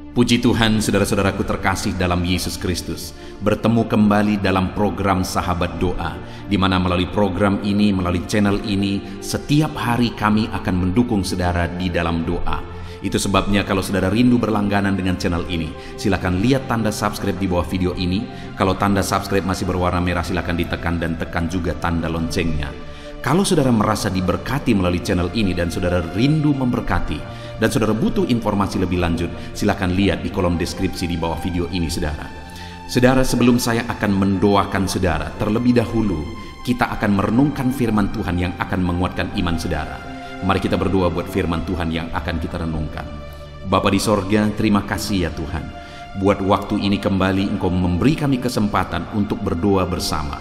Puji Tuhan, saudara-saudaraku terkasih dalam Yesus Kristus, bertemu kembali dalam program Sahabat Doa, di mana melalui program ini, melalui channel ini, setiap hari kami akan mendukung saudara di dalam doa. Itu sebabnya kalau saudara rindu berlangganan dengan channel ini, silakan lihat tanda subscribe di bawah video ini. Kalau tanda subscribe masih berwarna merah, silakan ditekan dan tekan juga tanda loncengnya. Kalau saudara merasa diberkati melalui channel ini dan saudara rindu memberkati, dan saudara butuh informasi lebih lanjut, silakan lihat di kolom deskripsi di bawah video ini, saudara. Saudara, sebelum saya akan mendoakan saudara, terlebih dahulu kita akan merenungkan firman Tuhan yang akan menguatkan iman saudara. Mari kita berdoa buat firman Tuhan yang akan kita renungkan. Bapa di sorga, terima kasih ya Tuhan. Buat waktu ini kembali Engkau memberi kami kesempatan untuk berdoa bersama.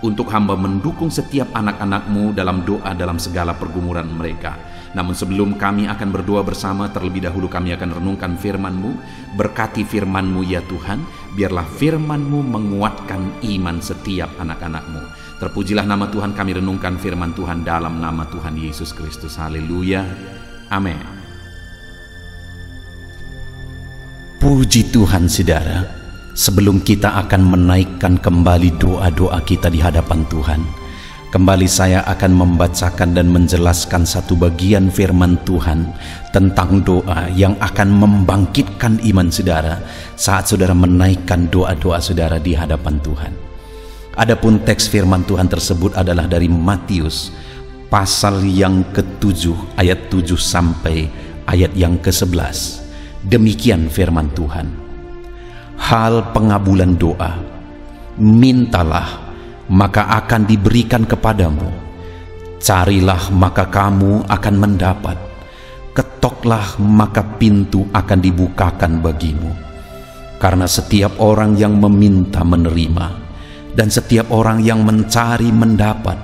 Untuk hamba mendukung setiap anak-anak-Mu dalam doa dalam segala pergumulan mereka. Namun sebelum kami akan berdoa bersama, terlebih dahulu kami akan renungkan firman-Mu. Berkati firman-Mu ya Tuhan, biarlah firman-Mu menguatkan iman setiap anak-anak-Mu. Terpujilah nama Tuhan, kami renungkan firman Tuhan dalam nama Tuhan Yesus Kristus. Haleluya, amin. Puji Tuhan saudara. Sebelum kita akan menaikkan kembali doa-doa kita di hadapan Tuhan, kembali saya akan membacakan dan menjelaskan satu bagian firman Tuhan tentang doa yang akan membangkitkan iman saudara saat saudara menaikkan doa-doa saudara di hadapan Tuhan. Adapun teks firman Tuhan tersebut adalah dari Matius pasal yang ke-7 ayat 7 sampai ayat yang ke-11. Demikian firman Tuhan. Hal pengabulan doa, mintalah maka akan diberikan kepadamu, carilah maka kamu akan mendapat, ketoklah maka pintu akan dibukakan bagimu. Karena setiap orang yang meminta menerima, dan setiap orang yang mencari mendapat,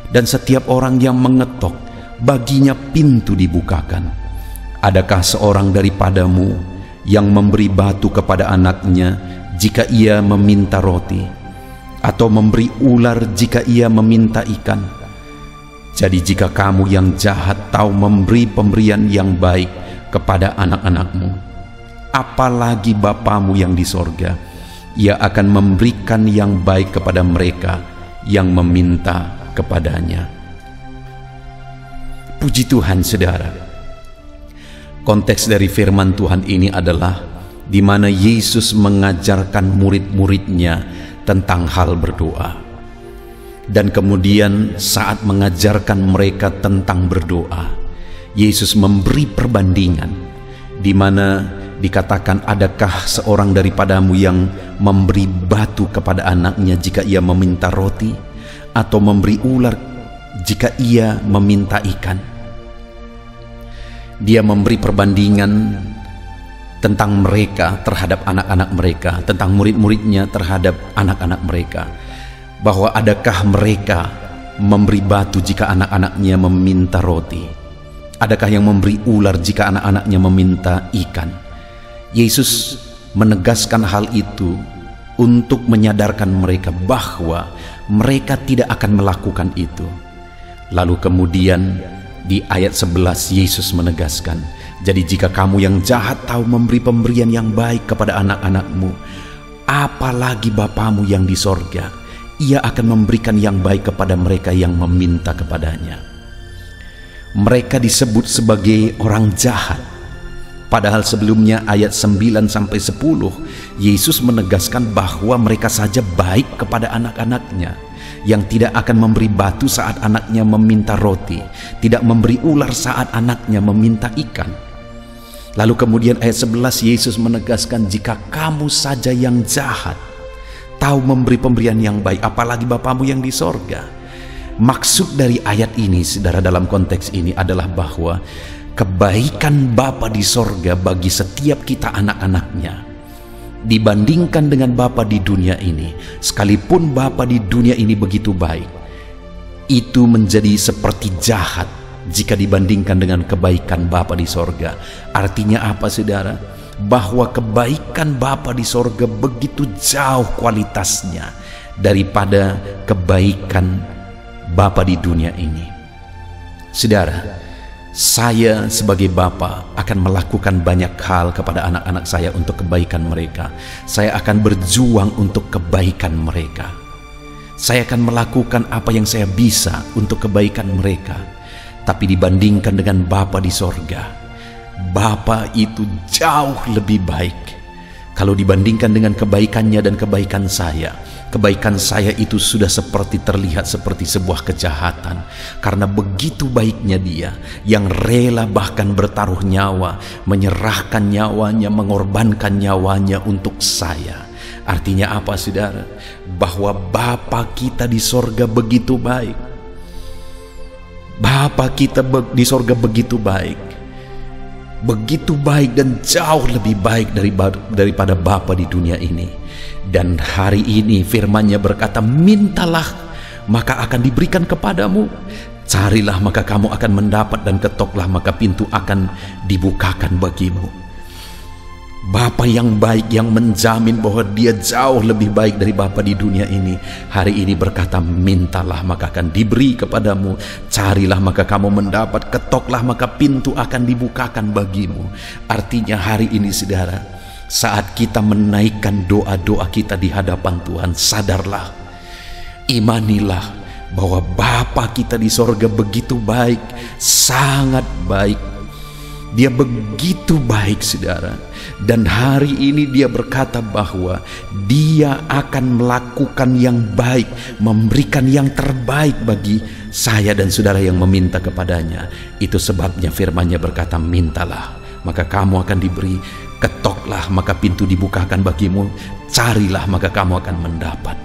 dan setiap orang yang mengetok baginya pintu dibukakan. Adakah seorang daripadamu yang memberi batu kepada anaknya jika ia meminta roti, atau memberi ular jika ia meminta ikan? Jadi jika kamu yang jahat tahu memberi pemberian yang baik kepada anak-anakmu, apalagi Bapamu yang di sorga, ia akan memberikan yang baik kepada mereka yang meminta kepadanya. Puji Tuhan saudara. Konteks dari firman Tuhan ini adalah di mana Yesus mengajarkan murid-muridnya tentang hal berdoa. Dan kemudian saat mengajarkan mereka tentang berdoa, Yesus memberi perbandingan di mana dikatakan, adakah seorang daripadamu yang memberi batu kepada anaknya jika ia meminta roti, atau memberi ular jika ia meminta ikan? Dia memberi perbandingan tentang mereka terhadap anak-anak mereka, tentang murid-muridnya terhadap anak-anak mereka, bahwa adakah mereka memberi batu jika anak-anaknya meminta roti, adakah yang memberi ular jika anak-anaknya meminta ikan. Yesus menegaskan hal itu untuk menyadarkan mereka bahwa mereka tidak akan melakukan itu. Lalu kemudian di ayat 11 Yesus menegaskan, jadi jika kamu yang jahat tahu memberi pemberian yang baik kepada anak-anakmu, apalagi Bapamu yang di sorga, ia akan memberikan yang baik kepada mereka yang meminta kepadanya. Mereka disebut sebagai orang jahat, padahal sebelumnya ayat 9 sampai 10 Yesus menegaskan bahwa mereka saja baik kepada anak-anaknya, yang tidak akan memberi batu saat anaknya meminta roti, tidak memberi ular saat anaknya meminta ikan. Lalu kemudian ayat 11 Yesus menegaskan, jika kamu saja yang jahat tahu memberi pemberian yang baik, apalagi Bapamu yang di sorga. Maksud dari ayat ini saudara dalam konteks ini adalah bahwa kebaikan Bapa di sorga bagi setiap kita anak-anaknya dibandingkan dengan Bapa di dunia ini, sekalipun Bapa di dunia ini begitu baik, itu menjadi seperti jahat jika dibandingkan dengan kebaikan Bapa di sorga. Artinya apa saudara? Bahwa kebaikan Bapa di sorga begitu jauh kualitasnya daripada kebaikan Bapa di dunia ini. Saudara, Saya sebagai bapa akan melakukan banyak hal kepada anak-anak saya untuk kebaikan mereka. Saya akan berjuang untuk kebaikan mereka. Saya akan melakukan apa yang saya bisa untuk kebaikan mereka. Tapi dibandingkan dengan Bapa di sorga, Bapa itu jauh lebih baik. Kalau dibandingkan dengan kebaikannya dan kebaikan saya itu sudah seperti terlihat seperti sebuah kejahatan. Karena begitu baiknya Dia, yang rela bahkan bertaruh nyawa, menyerahkan nyawanya, mengorbankan nyawanya untuk saya. Artinya apa, saudara? Bahwa Bapa kita di sorga begitu baik. Bapa kita di sorga begitu baik. Begitu baik dan jauh lebih baik daripada Bapa di dunia ini. Dan hari ini firman-Nya berkata, mintalah maka akan diberikan kepadamu, carilah maka kamu akan mendapat, dan ketoklah maka pintu akan dibukakan bagimu. Bapa yang baik, yang menjamin bahwa Dia jauh lebih baik dari bapa di dunia ini, hari ini berkata, mintalah maka akan diberi kepadamu, carilah maka kamu mendapat, ketoklah maka pintu akan dibukakan bagimu. Artinya hari ini, saudara, saat kita menaikkan doa-doa kita di hadapan Tuhan, sadarlah, imanilah bahwa Bapa kita di sorga begitu baik, sangat baik. Dia begitu baik, saudara. Dan hari ini Dia berkata bahwa Dia akan melakukan yang baik, memberikan yang terbaik bagi saya dan saudara yang meminta kepadanya. Itu sebabnya firman-Nya berkata, mintalah maka kamu akan diberi, ketoklah maka pintu dibukakan bagimu, carilah maka kamu akan mendapat.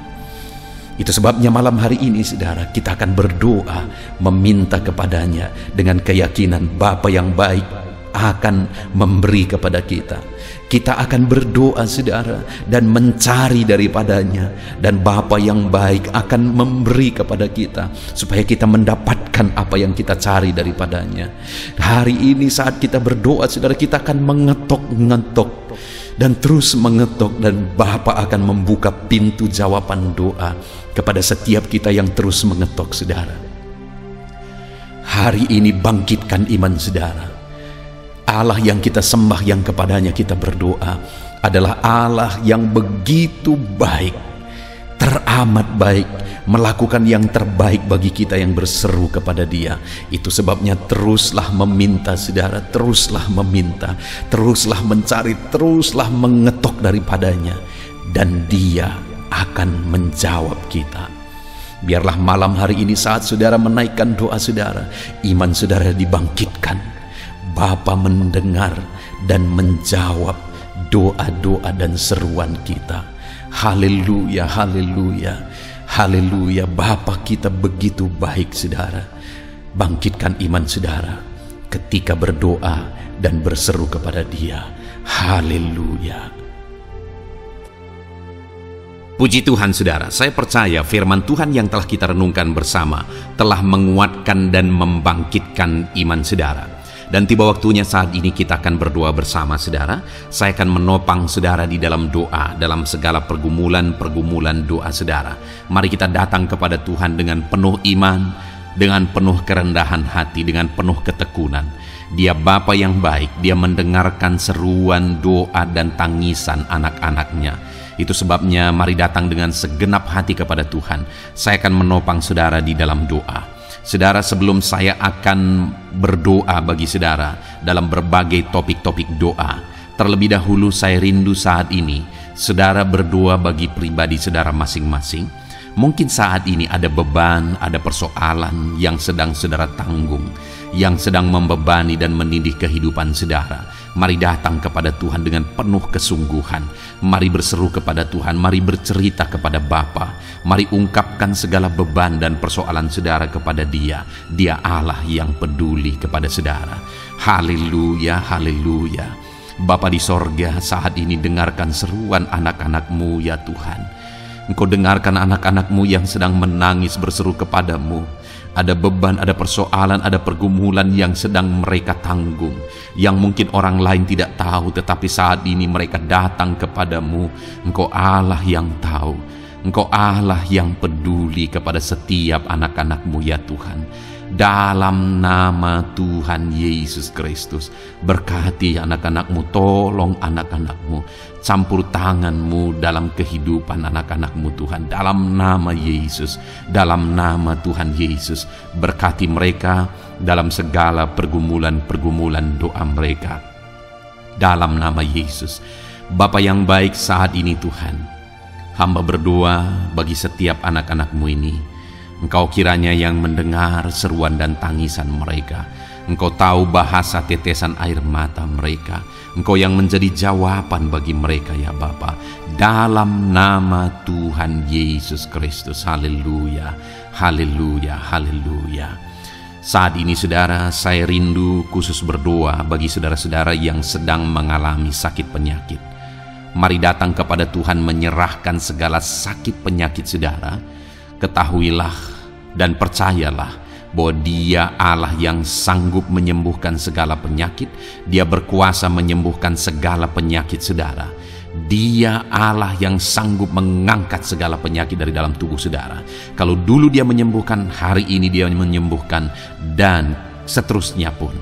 Itu sebabnya malam hari ini, saudara, kita akan berdoa meminta kepadanya dengan keyakinan Bapa yang baik akan memberi kepada kita. Kita akan berdoa, saudara, dan mencari daripadanya, dan Bapa yang baik akan memberi kepada kita supaya kita mendapatkan apa yang kita cari daripadanya. Hari ini saat kita berdoa, saudara, kita akan mengetok-ngetok dan terus mengetok, dan Bapa akan membuka pintu jawaban doa kepada setiap kita yang terus mengetok, saudara. Hari ini bangkitkan iman, saudara. Allah yang kita sembah, yang kepadanya kita berdoa, adalah Allah yang begitu baik, teramat baik, melakukan yang terbaik bagi kita yang berseru kepada Dia. Itu sebabnya teruslah meminta, saudara, teruslah meminta, teruslah mencari, teruslah mengetok daripadanya, dan Dia akan menjawab kita. Biarlah malam hari ini saat saudara menaikkan doa saudara, iman saudara dibangkitkan. Bapa mendengar dan menjawab doa-doa dan seruan kita. Haleluya, haleluya, haleluya. Bapa kita begitu baik, saudara. Bangkitkan iman saudara ketika berdoa dan berseru kepada Dia. Haleluya. Puji Tuhan, saudara. Saya percaya firman Tuhan yang telah kita renungkan bersama telah menguatkan dan membangkitkan iman saudara. Dan tiba waktunya saat ini kita akan berdoa bersama, saudara. Saya akan menopang saudara di dalam doa, dalam segala pergumulan-pergumulan doa saudara. Mari kita datang kepada Tuhan dengan penuh iman, dengan penuh kerendahan hati, dengan penuh ketekunan. Dia Bapa yang baik, Dia mendengarkan seruan, doa, dan tangisan anak-anaknya. Itu sebabnya mari datang dengan segenap hati kepada Tuhan. Saya akan menopang saudara di dalam doa. Saudara, sebelum saya akan berdoa bagi saudara dalam berbagai topik-topik doa, terlebih dahulu saya rindu saat ini saudara berdoa bagi pribadi saudara masing-masing. Mungkin saat ini ada beban, ada persoalan yang sedang saudara tanggung, yang sedang membebani dan menindih kehidupan saudara. Mari datang kepada Tuhan dengan penuh kesungguhan. Mari berseru kepada Tuhan, mari bercerita kepada Bapa. Mari ungkapkan segala beban dan persoalan saudara kepada Dia. Dia Allah yang peduli kepada saudara. Haleluya, haleluya. Bapa di sorga, saat ini dengarkan seruan anak-anak-Mu ya Tuhan. Engkau dengarkan anak-anak-Mu yang sedang menangis berseru kepadamu. Ada beban, ada persoalan, ada pergumulan yang sedang mereka tanggung, yang mungkin orang lain tidak tahu, tetapi saat ini mereka datang kepadamu. Engkau Allah yang tahu, Engkau Allah yang peduli kepada setiap anak-anak-Mu ya Tuhan. dalam nama Tuhan Yesus Kristus. Berkati anak-anakmu, tolong anak-anakmu, campur tanganmu dalam kehidupan anak-anakmu Tuhan, dalam nama Yesus, dalam nama Tuhan Yesus. Berkati mereka dalam segala pergumulan-pergumulan doa mereka, dalam nama Yesus. Bapa yang baik, saat ini Tuhan, hamba berdoa bagi setiap anak-anakmu ini. Engkau kiranya yang mendengar seruan dan tangisan mereka. Engkau tahu bahasa tetesan air mata mereka. Engkau yang menjadi jawaban bagi mereka ya Bapa. Dalam nama Tuhan Yesus Kristus. Haleluya, haleluya, haleluya. Saat ini saudara, saya rindu khusus berdoa bagi saudara-saudara yang sedang mengalami sakit penyakit. Mari datang kepada Tuhan menyerahkan segala sakit penyakit saudara. Ketahuilah dan percayalah bahwa Dia Allah yang sanggup menyembuhkan segala penyakit. Dia berkuasa menyembuhkan segala penyakit saudara. Dia Allah yang sanggup mengangkat segala penyakit dari dalam tubuh saudara. Kalau dulu Dia menyembuhkan, hari ini Dia menyembuhkan, dan seterusnya pun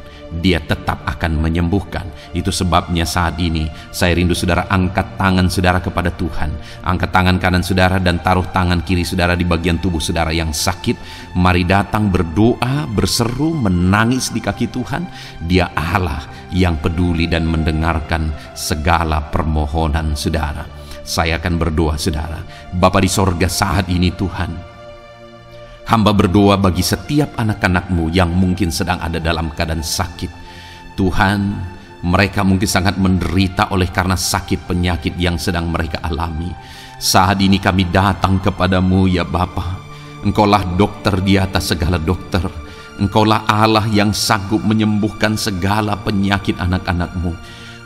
Dia tetap akan menyembuhkan. Itu sebabnya saat ini saya rindu saudara angkat tangan saudara kepada Tuhan. Angkat tangan kanan saudara dan taruh tangan kiri saudara di bagian tubuh saudara yang sakit. Mari datang berdoa, berseru, menangis di kaki Tuhan. Dia Allah yang peduli dan mendengarkan segala permohonan saudara. Saya akan berdoa saudara. Bapa di sorga, saat ini Tuhan, hamba berdoa bagi setiap anak-anakmu yang mungkin sedang ada dalam keadaan sakit. Tuhan, mereka mungkin sangat menderita oleh karena sakit penyakit yang sedang mereka alami. Saat ini kami datang kepadamu ya Bapa. Engkaulah dokter di atas segala dokter. Engkaulah Allah yang sanggup menyembuhkan segala penyakit anak-anakmu.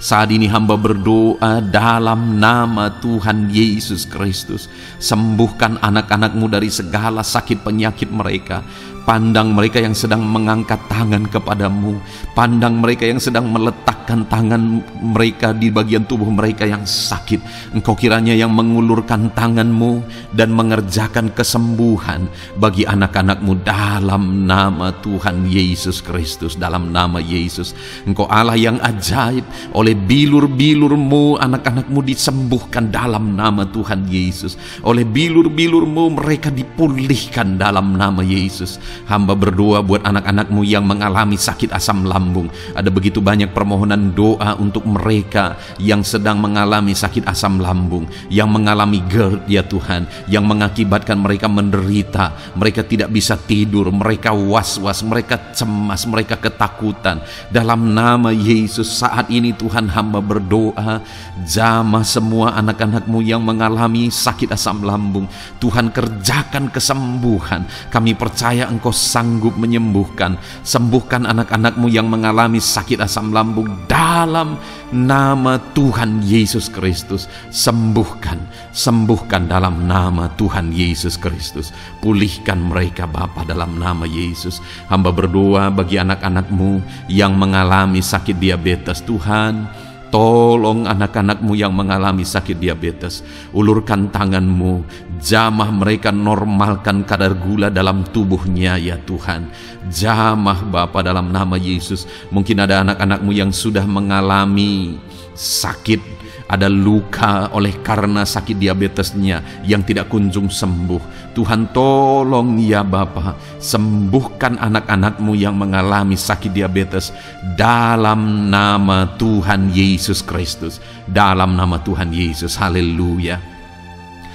Saat ini hamba berdoa dalam nama Tuhan Yesus Kristus. Sembuhkan anak-anakmu dari segala sakit penyakit mereka. Pandang mereka yang sedang mengangkat tangan kepadamu. Pandang mereka yang sedang meletakkan tangan mereka di bagian tubuh mereka yang sakit. Engkau kiranya yang mengulurkan tanganmu dan mengerjakan kesembuhan bagi anak-anakmu dalam nama Tuhan Yesus Kristus. Dalam nama Yesus, Engkau Allah yang ajaib. Oleh bilur-bilurmu anak-anakmu disembuhkan dalam nama Tuhan Yesus. Oleh bilur-bilurmu mereka dipulihkan dalam nama Yesus. Hamba berdoa buat anak-anakmu yang mengalami sakit asam lambung. Ada begitu banyak permohonan doa untuk mereka yang sedang mengalami sakit asam lambung, yang mengalami GERD ya Tuhan, yang mengakibatkan mereka menderita, mereka tidak bisa tidur, mereka was-was, mereka cemas, mereka ketakutan. Dalam nama Yesus saat ini Tuhan, hamba berdoa, jamah semua anak-anakmu yang mengalami sakit asam lambung. Tuhan, kerjakan kesembuhan. Kami percaya Engkau sanggup menyembuhkan. Sembuhkan anak-anakmu yang mengalami sakit asam lambung dalam nama Tuhan Yesus Kristus. Sembuhkan, sembuhkan dalam nama Tuhan Yesus Kristus. Pulihkan mereka Bapa dalam nama Yesus. Hamba berdoa bagi anak-anakmu yang mengalami sakit diabetes. Tuhan, tolong anak-anakmu yang mengalami sakit diabetes. Ulurkan tanganmu, jamah mereka, normalkan kadar gula dalam tubuhnya ya Tuhan. Jamah Bapa dalam nama Yesus. Mungkin ada anak-anakmu yang sudah mengalami sakit, ada luka oleh karena sakit diabetesnya yang tidak kunjung sembuh. Tuhan, tolong ya Bapa, sembuhkan anak-anakmu yang mengalami sakit diabetes dalam nama Tuhan Yesus Kristus. Dalam nama Tuhan Yesus. Haleluya.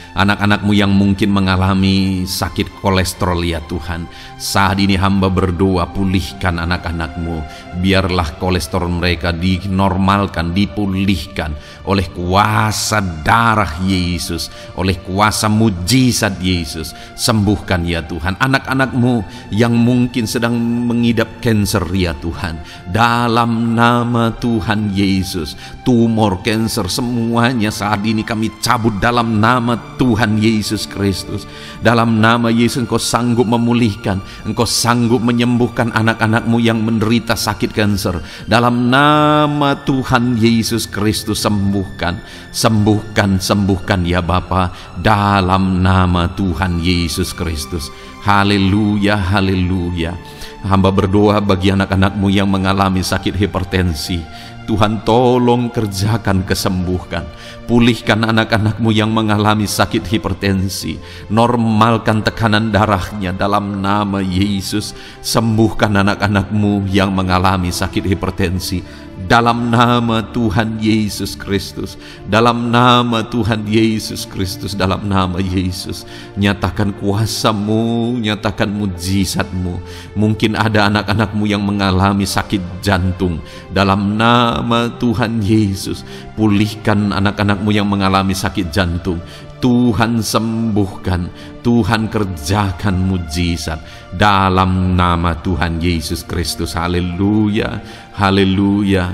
Anak-anakmu yang mungkin mengalami sakit kolesterol ya Tuhan, saat ini hamba berdoa, pulihkan anak-anakmu. Biarlah kolesterol mereka dinormalkan, dipulihkan oleh kuasa darah Yesus, oleh kuasa mujizat Yesus. Sembuhkan ya Tuhan anak-anakmu yang mungkin sedang mengidap kanker ya Tuhan. Dalam nama Tuhan Yesus, tumor, kanker, semuanya saat ini kami cabut dalam nama Tuhan Yesus Kristus. Dalam nama Yesus, Engkau sanggup memulihkan, Engkau sanggup menyembuhkan anak-anakmu yang menderita sakit kanker. Dalam nama Tuhan Yesus Kristus, sembuhkan, sembuhkan, sembuhkan ya Bapa. Dalam nama Tuhan Yesus Kristus. Haleluya, haleluya. Hamba berdoa bagi anak-anak-Mu yang mengalami sakit hipertensi. Tuhan tolong kerjakan, kesembuhkan. Pulihkan anak-anak-Mu yang mengalami sakit hipertensi. Normalkan tekanan darahnya dalam nama Yesus. Sembuhkan anak-anak-Mu yang mengalami sakit hipertensi dalam nama Tuhan Yesus Kristus. Dalam nama Tuhan Yesus Kristus, dalam nama Yesus. Nyatakan kuasa-Mu, nyatakan mujizat-Mu. Mungkin ada anak-anak-Mu yang mengalami sakit jantung. Dalam nama Tuhan Yesus, pulihkan anak-anak-Mu yang mengalami sakit jantung. Tuhan sembuhkan, Tuhan kerjakan mujizat dalam nama Tuhan Yesus Kristus. Haleluya, haleluya,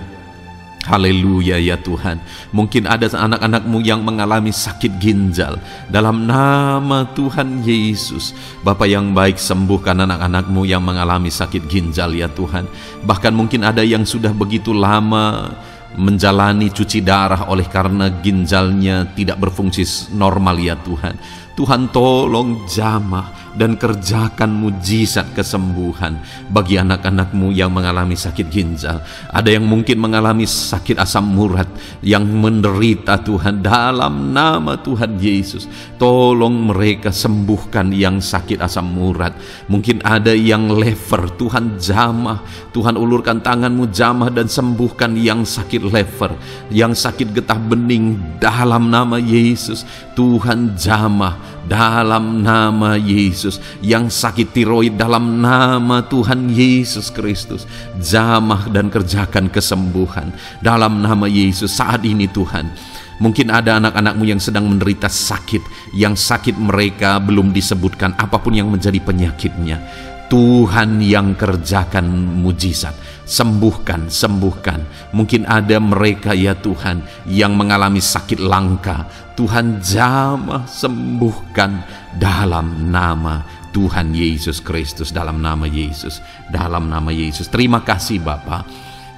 haleluya ya Tuhan. Mungkin ada anak-anak-Mu yang mengalami sakit ginjal. Dalam nama Tuhan Yesus, Bapa yang baik, sembuhkan anak-anak-Mu yang mengalami sakit ginjal ya Tuhan. Bahkan mungkin ada yang sudah begitu lama menjalani cuci darah oleh karena ginjalnya tidak berfungsi normal ya Tuhan. Tuhan tolong jamah dan kerjakan mujizat kesembuhan bagi anak-anak-Mu yang mengalami sakit ginjal. Ada yang mungkin mengalami sakit asam urat, yang menderita Tuhan, dalam nama Tuhan Yesus. Tolong mereka sembuhkan yang sakit asam urat. Mungkin ada yang lever, Tuhan jamah. Tuhan ulurkan tangan-Mu jamah dan sembuhkan yang sakit lever, yang sakit getah bening dalam nama Yesus. Tuhan jamah dalam nama Yesus. Yang sakit tiroid dalam nama Tuhan Yesus Kristus, jamah dan kerjakan kesembuhan dalam nama Yesus. Saat ini Tuhan, mungkin ada anak-anak-Mu yang sedang menderita sakit, yang sakit mereka belum disebutkan apapun yang menjadi penyakitnya. Tuhan yang kerjakan mujizat, sembuhkan, sembuhkan. Mungkin ada mereka ya Tuhan yang mengalami sakit langka. Tuhan jamah, sembuhkan dalam nama Tuhan Yesus Kristus, dalam nama Yesus, dalam nama Yesus. Terima kasih Bapa.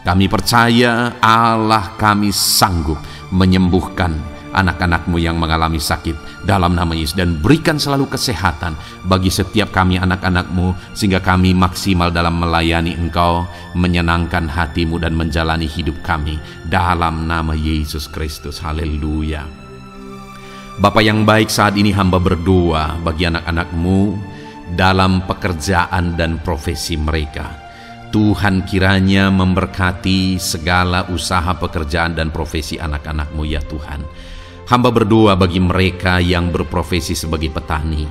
Kami percaya Allah kami sanggup menyembuhkan anak-anak-Mu yang mengalami sakit dalam nama Yesus, dan berikan selalu kesehatan bagi setiap kami anak-anak-Mu, sehingga kami maksimal dalam melayani Engkau, menyenangkan hati-Mu dan menjalani hidup kami dalam nama Yesus Kristus. Haleluya. Bapa yang baik, saat ini hamba berdoa bagi anak-anak-Mu dalam pekerjaan dan profesi mereka. Tuhan kiranya memberkati segala usaha pekerjaan dan profesi anak-anak-Mu ya Tuhan. Hamba berdoa bagi mereka yang berprofesi sebagai petani.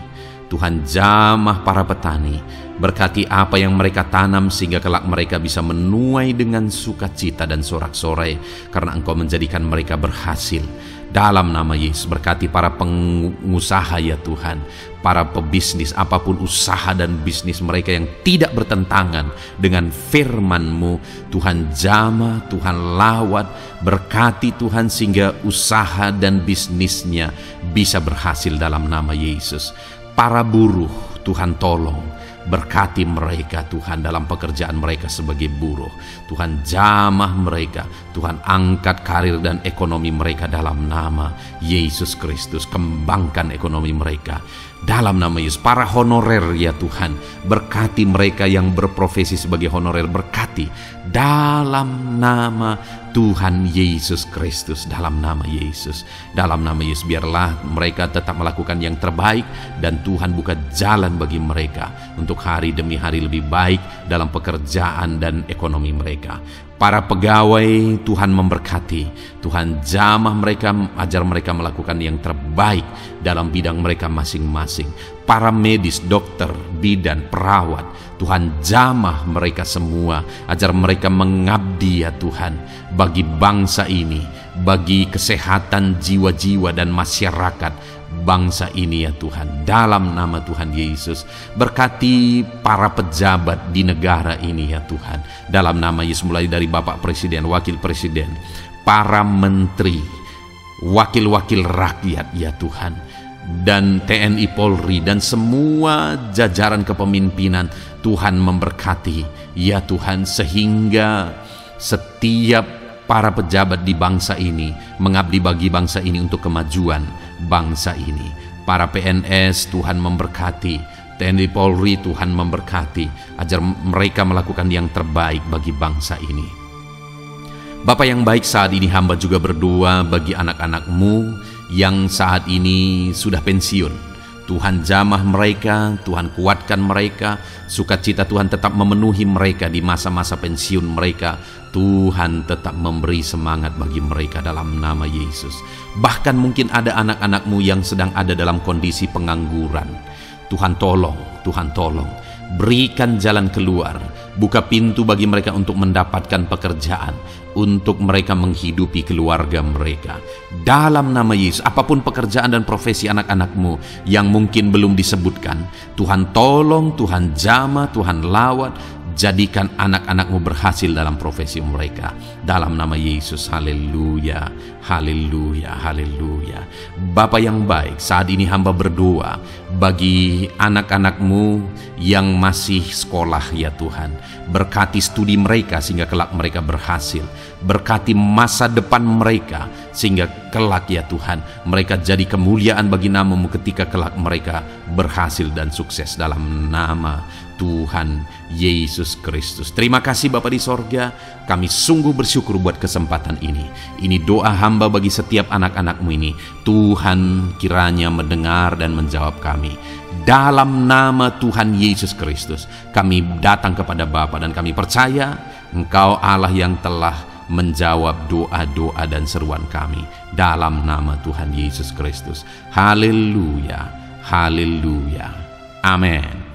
Tuhan jamah para petani, berkati apa yang mereka tanam sehingga kelak mereka bisa menuai dengan sukacita dan sorak-sorai karena Engkau menjadikan mereka berhasil. Dalam nama Yesus, berkati para pengusaha ya Tuhan, para pebisnis, apapun usaha dan bisnis mereka yang tidak bertentangan dengan firman-Mu. Tuhan jamah, Tuhan lawat, berkati Tuhan sehingga usaha dan bisnisnya bisa berhasil dalam nama Yesus. Para buruh, Tuhan tolong, berkati mereka Tuhan dalam pekerjaan mereka sebagai buruh. Tuhan jamah mereka, Tuhan angkat karir dan ekonomi mereka dalam nama Yesus Kristus. Kembangkan ekonomi mereka dalam nama Yesus. Para honorer ya Tuhan, berkati mereka yang berprofesi sebagai honorer, berkati dalam nama Tuhan Yesus Kristus, dalam nama Yesus, dalam nama Yesus. Biarlah mereka tetap melakukan yang terbaik dan Tuhan buka jalan bagi mereka untuk hari demi hari lebih baik dalam pekerjaan dan ekonomi mereka. Para pegawai Tuhan memberkati, Tuhan jamah mereka, ajar mereka melakukan yang terbaik dalam bidang mereka masing-masing. Para medis, dokter, bidan, perawat, Tuhan jamah mereka semua, ajar mereka mengabdi ya Tuhan bagi bangsa ini, bagi kesehatan jiwa-jiwa dan masyarakat bangsa ini ya Tuhan, dalam nama Tuhan Yesus. Berkati para pejabat di negara ini ya Tuhan, dalam nama Yesus, mulai dari Bapak Presiden, Wakil Presiden, para menteri, wakil-wakil rakyat ya Tuhan, dan TNI Polri dan semua jajaran kepemimpinan. Tuhan memberkati ya Tuhan, sehingga setiap para pejabat di bangsa ini mengabdi bagi bangsa ini untuk kemajuan bangsa ini. Para PNS Tuhan memberkati, TNI Polri Tuhan memberkati, ajar mereka melakukan yang terbaik bagi bangsa ini. Bapa yang baik, saat ini hamba juga berdoa bagi anak-anak-Mu yang saat ini sudah pensiun. Tuhan jamah mereka, Tuhan kuatkan mereka, sukacita Tuhan tetap memenuhi mereka di masa-masa pensiun mereka. Tuhan tetap memberi semangat bagi mereka dalam nama Yesus. Bahkan mungkin ada anak-anak-Mu yang sedang ada dalam kondisi pengangguran. Tuhan tolong, Tuhan tolong, berikan jalan keluar, buka pintu bagi mereka untuk mendapatkan pekerjaan, untuk mereka menghidupi keluarga mereka. Dalam nama Yesus, apapun pekerjaan dan profesi anak-anak-Mu yang mungkin belum disebutkan, Tuhan tolong, Tuhan jamah, Tuhan lawat, jadikan anak-anak-Mu berhasil dalam profesi mereka. Dalam nama Yesus, haleluya, haleluya, haleluya. Bapa yang baik, saat ini hamba berdoa bagi anak-anak-Mu yang masih sekolah ya Tuhan. Berkati studi mereka sehingga kelak mereka berhasil. Berkati masa depan mereka sehingga kelak ya Tuhan mereka jadi kemuliaan bagi nama-Mu ketika kelak mereka berhasil dan sukses dalam nama Tuhan Yesus Kristus. Terima kasih Bapa di sorga, kami sungguh bersyukur buat kesempatan ini. Ini doa hamba bagi setiap anak-anak-Mu ini. Tuhan kiranya mendengar dan menjawab kami. Dalam nama Tuhan Yesus Kristus, kami datang kepada Bapa dan kami percaya Engkau Allah yang telah menjawab doa-doa dan seruan kami. Dalam nama Tuhan Yesus Kristus. Haleluya, haleluya, amin.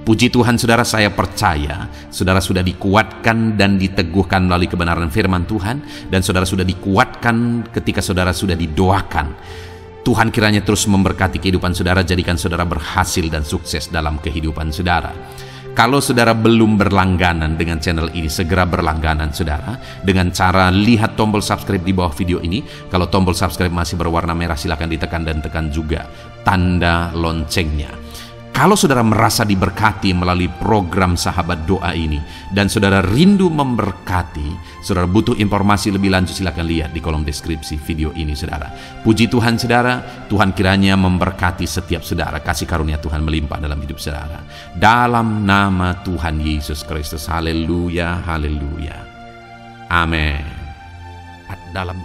Puji Tuhan saudara, saya percaya saudara sudah dikuatkan dan diteguhkan melalui kebenaran firman Tuhan, dan saudara sudah dikuatkan ketika saudara sudah didoakan. Tuhan kiranya terus memberkati kehidupan saudara, jadikan saudara berhasil dan sukses dalam kehidupan saudara. Kalau saudara belum berlangganan dengan channel ini, segera berlangganan saudara dengan cara lihat tombol subscribe di bawah video ini. Kalau tombol subscribe masih berwarna merah, silakan ditekan dan tekan juga tanda loncengnya. Kalau saudara merasa diberkati melalui program Sahabat Doa ini dan saudara rindu memberkati, saudara butuh informasi lebih lanjut, silakan lihat di kolom deskripsi video ini saudara. Puji Tuhan saudara, Tuhan kiranya memberkati setiap saudara, kasih karunia Tuhan melimpah dalam hidup saudara. Dalam nama Tuhan Yesus Kristus, haleluya, haleluya, amin. Dalam